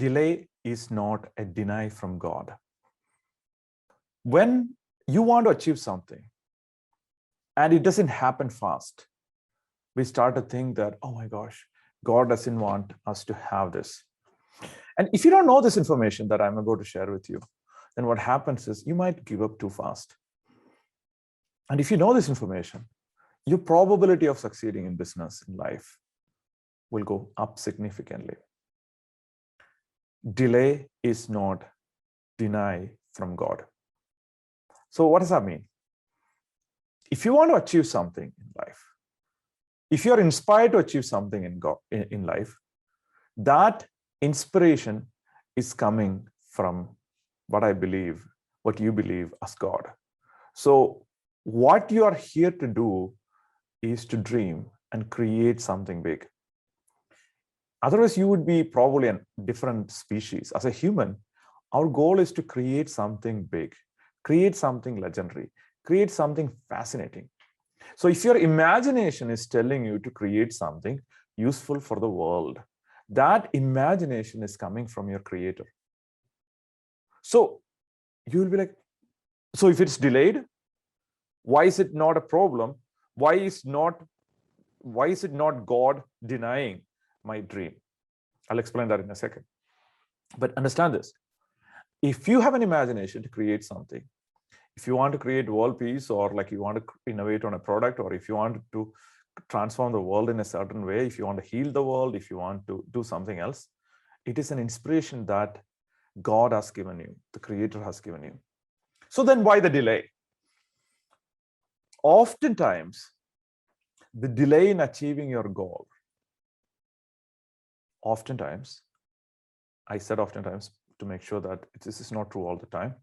delay is not a deny from God. When you want to achieve something and it doesn't happen fast, we start to think that, oh my gosh, God doesn't want us to have this. And if you don't know this information that I'm about to share with you, then what happens is you might give up too fast. And if you know this information, your probability of succeeding in business, in life, will go up significantly. Delay is not deny from God. So what does that mean? If you want to achieve something in life, if you're inspired to achieve something in life, that inspiration is coming from what I believe, what you believe as God. So what you are here to do is to dream and create something big. Otherwise, you would be probably a different species. As a human, our goal is to create something big, create something legendary, create something fascinating. So if your imagination is telling you to create something useful for the world, that imagination is coming from your creator. So you will be like, so if it's delayed, why is it not a problem? Why is it not God denying my dream? I'll explain that in a second. But understand this. If you have an imagination to create something, if you want to create world peace, or like you want to innovate on a product, or if you want to transform the world in a certain way, if you want to heal the world, if you want to do something else, it is an inspiration that God has given you, the creator has given you. So then why the delay? Oftentimes, the delay in achieving your goal, I said oftentimes to make sure that this is not true all the time,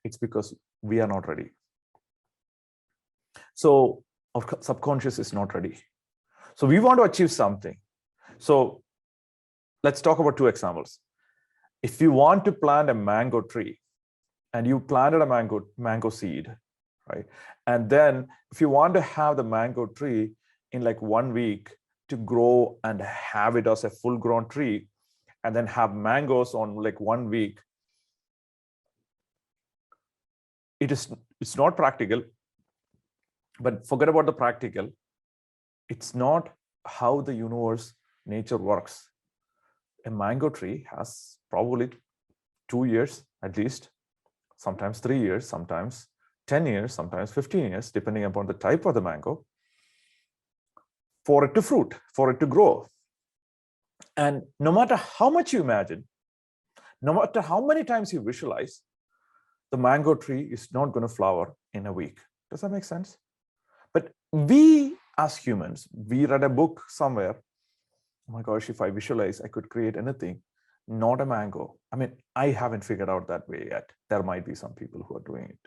it's because we are not ready. So our subconscious is not ready. So we want to achieve something. So let's talk about two examples. If you want to plant a mango tree and you planted a mango seed, right? And then if you want to have the mango tree in like 1 week to grow and have it as a full grown tree, and then have mangoes on like 1 week, it's not practical. But forget about the practical. It's not how the universe, nature works. A mango tree has probably 2 years at least, sometimes 3 years, sometimes 10 years, sometimes 15 years, depending upon the type of the mango, for it to fruit, for it to grow. And no matter how much you imagine, no matter how many times you visualize, the mango tree is not going to flower in a week. Does that make sense? But we as humans, we read a book somewhere, oh my gosh, if I visualize, I could create anything, not a mango. I mean, I haven't figured out that way yet. There might be some people who are doing it.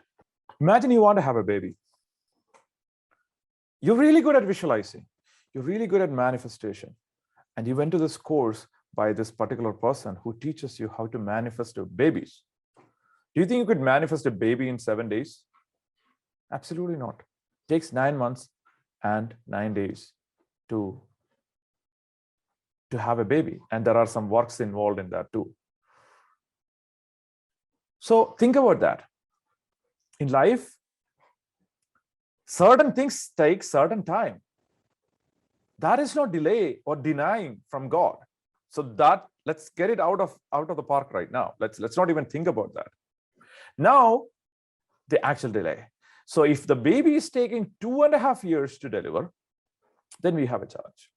Imagine you want to have a baby. You're really good at visualizing. You're really good at manifestation. And you went to this course by this particular person who teaches you how to manifest babies. Do you think you could manifest a baby in 7 days? Absolutely not. It takes 9 months and 9 days to have a baby. And there are some works involved in that too. So think about that. In life, certain things take certain time. That is not delay or denying from God. So that, let's get it out of the park right now. Let's not even think about that. Now, the actual delay. So if the baby is taking 2.5 years to deliver, then we have a challenge.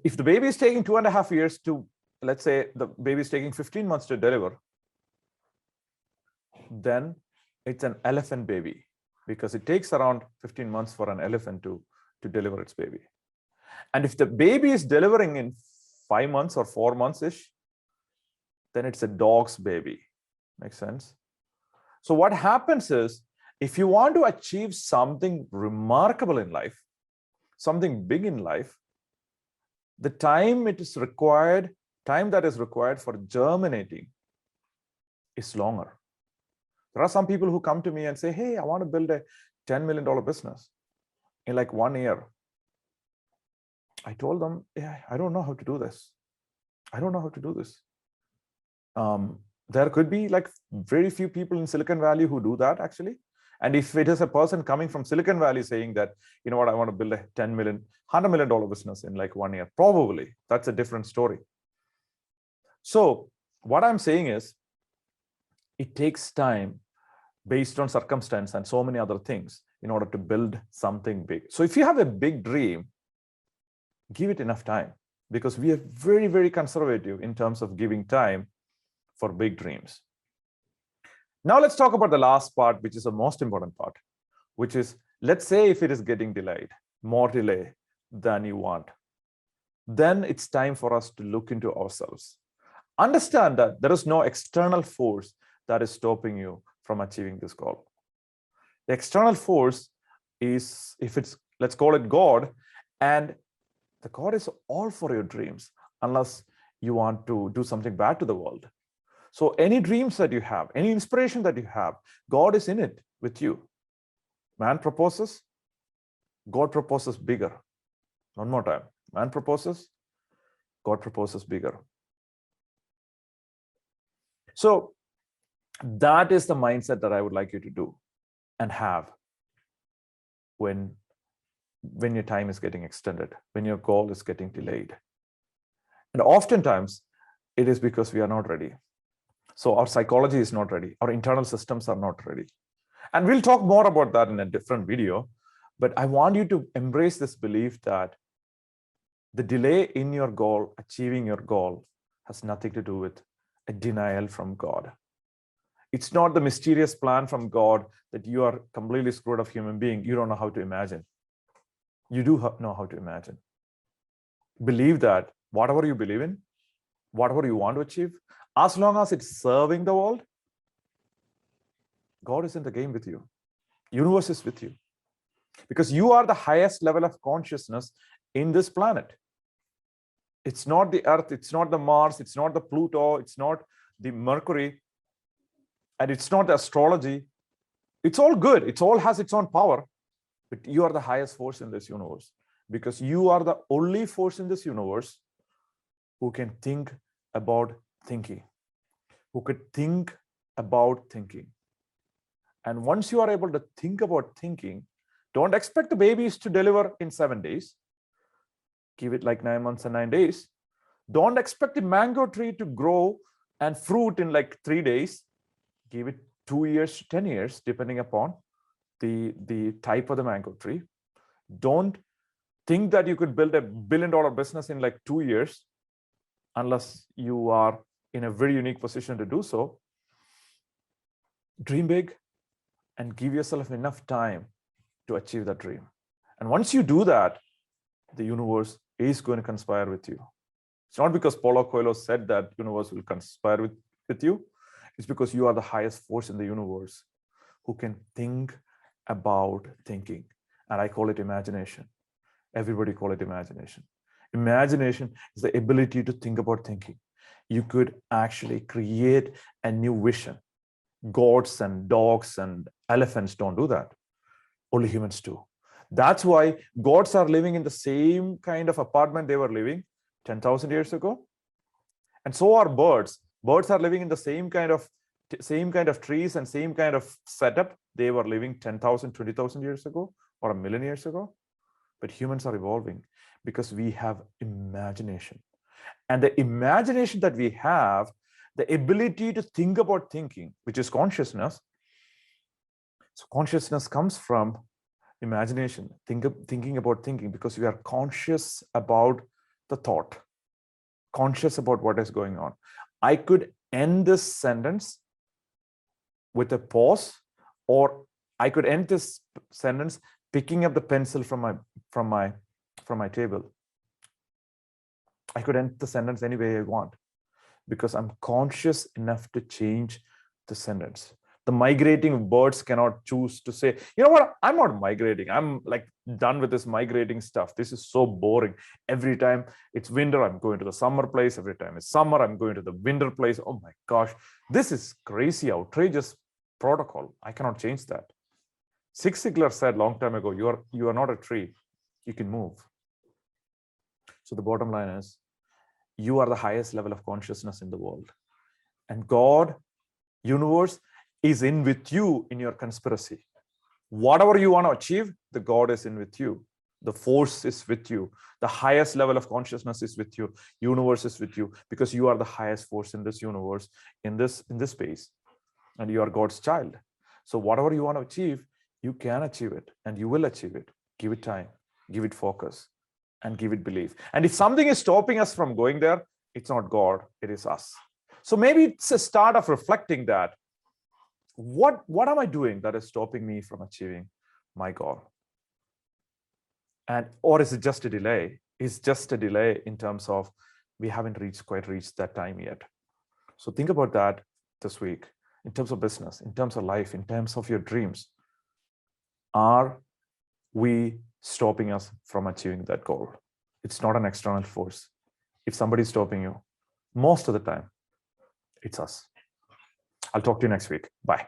If the baby is taking 2.5 years to, let's say the baby is taking 15 months to deliver, then it's an elephant baby, because it takes around 15 months for an elephant to deliver its baby. And if the baby is delivering in 5 months or 4 months-ish, then it's a dog's baby. Makes sense? So what happens is, if you want to achieve something remarkable in life, something big in life, the time that is required for germinating is longer. There are some people who come to me and say, hey, I want to build a $10 million business in like 1 year. I told them, yeah, I don't know how to do this. I don't know how to do this. There could be like very few people in Silicon Valley who do that actually. And if it is a person coming from Silicon Valley saying that, you know what, I want to build a 10 million, $100 million business in like 1 year, probably that's a different story. So what I'm saying is it takes time based on circumstance and so many other things in order to build something big. So if you have a big dream, give it enough time, because we are very, very conservative in terms of giving time for big dreams. Now let's talk about the last part, which is the most important part, which is, let's say if it is getting delayed, more delay than you want, then it's time for us to look into ourselves. Understand that there is no external force that is stopping you from achieving this goal. The external force is, if it's, let's call it God, and the God is all for your dreams, unless you want to do something bad to the world. So any dreams that you have, any inspiration that you have, God is in it with you. Man proposes, God proposes bigger. One more time. Man proposes, God proposes bigger. So that is the mindset that I would like you to do and have when your time is getting extended, when your goal is getting delayed. And oftentimes it is because we are not ready. So our psychology is not ready. Our internal systems are not ready. And we'll talk more about that in a different video. But I want you to embrace this belief that the delay in your goal, achieving your goal, has nothing to do with a denial from God. It's not the mysterious plan from God that you are completely screwed up human being. You don't know how to imagine. You do know how to imagine. Believe that whatever you believe in, whatever you want to achieve, as long as it's serving the world, God is in the game with you. Universe is with you. Because you are the highest level of consciousness in this planet. It's not the Earth, it's not the Mars, it's not the Pluto, it's not the Mercury, and it's not the astrology. It's all good. It all has its own power. But you are the highest force in this universe, because you are the only force in this universe who can think about thinking, who could think about thinking. And once you are able to think about thinking, don't expect the babies to deliver in 7 days. Give it like 9 months and 9 days. Don't expect the mango tree to grow and fruit in like 3 days. Give it 2 years to 10 years, depending upon the type of the mango tree. Don't think that you could build a $1 billion business in like 2 years, unless you are in a very unique position to do so. Dream big and give yourself enough time to achieve that dream. And once you do that, the universe is going to conspire with you. It's not because Paulo Coelho said that universe will conspire with you. It's because you are the highest force in the universe who can think about thinking. And I call it imagination. Everybody call it imagination. Imagination is the ability to think about thinking. You could actually create a new vision. Goats and dogs and elephants don't do that. Only humans do. That's why goats are living in the same kind of apartment they were living 10,000 years ago. And so are birds. Birds are living in the same kind of trees and same kind of setup they were living 10,000, 20,000 years ago or 1,000,000 years ago. But humans are evolving because we have imagination. And the imagination that we have, the ability to think about thinking, which is consciousness. So consciousness comes from imagination, thinking about thinking, because we are conscious about the thought, conscious about what is going on. I could end this sentence with a pause, or I could end this sentence picking up the pencil from my table. I could end the sentence any way I want, because I'm conscious enough to change the sentence. The migrating birds cannot choose to say, you know what, I'm not migrating. I'm like done with this migrating stuff. This is so boring. Every time it's winter, I'm going to the summer place. Every time it's summer, I'm going to the winter place. Oh my gosh, this is crazy, outrageous protocol. I cannot change that. Zig Ziglar said long time ago, you are not a tree. You can move. So the bottom line is, you are the highest level of consciousness in the world. And God, universe, is in with you in your conspiracy. Whatever you want to achieve, the God is in with you. The force is with you. The highest level of consciousness is with you. Universe is with you, because you are the highest force in this universe, in this space, and you are God's child. So whatever you want to achieve, you can achieve it, and you will achieve it. Give it time, give it focus, and give it belief. And if something is stopping us from going there, it's not God, it is us. So maybe it's a start of reflecting that. What am I doing that is stopping me from achieving my goal? And or is it just a delay? It's just a delay in terms of we haven't quite reached that time yet. So think about that this week, in terms of business, in terms of life, in terms of your dreams. Are we stopping us from achieving that goal? It's not an external force. If somebody's stopping you, most of the time, it's us. I'll talk to you next week. Bye.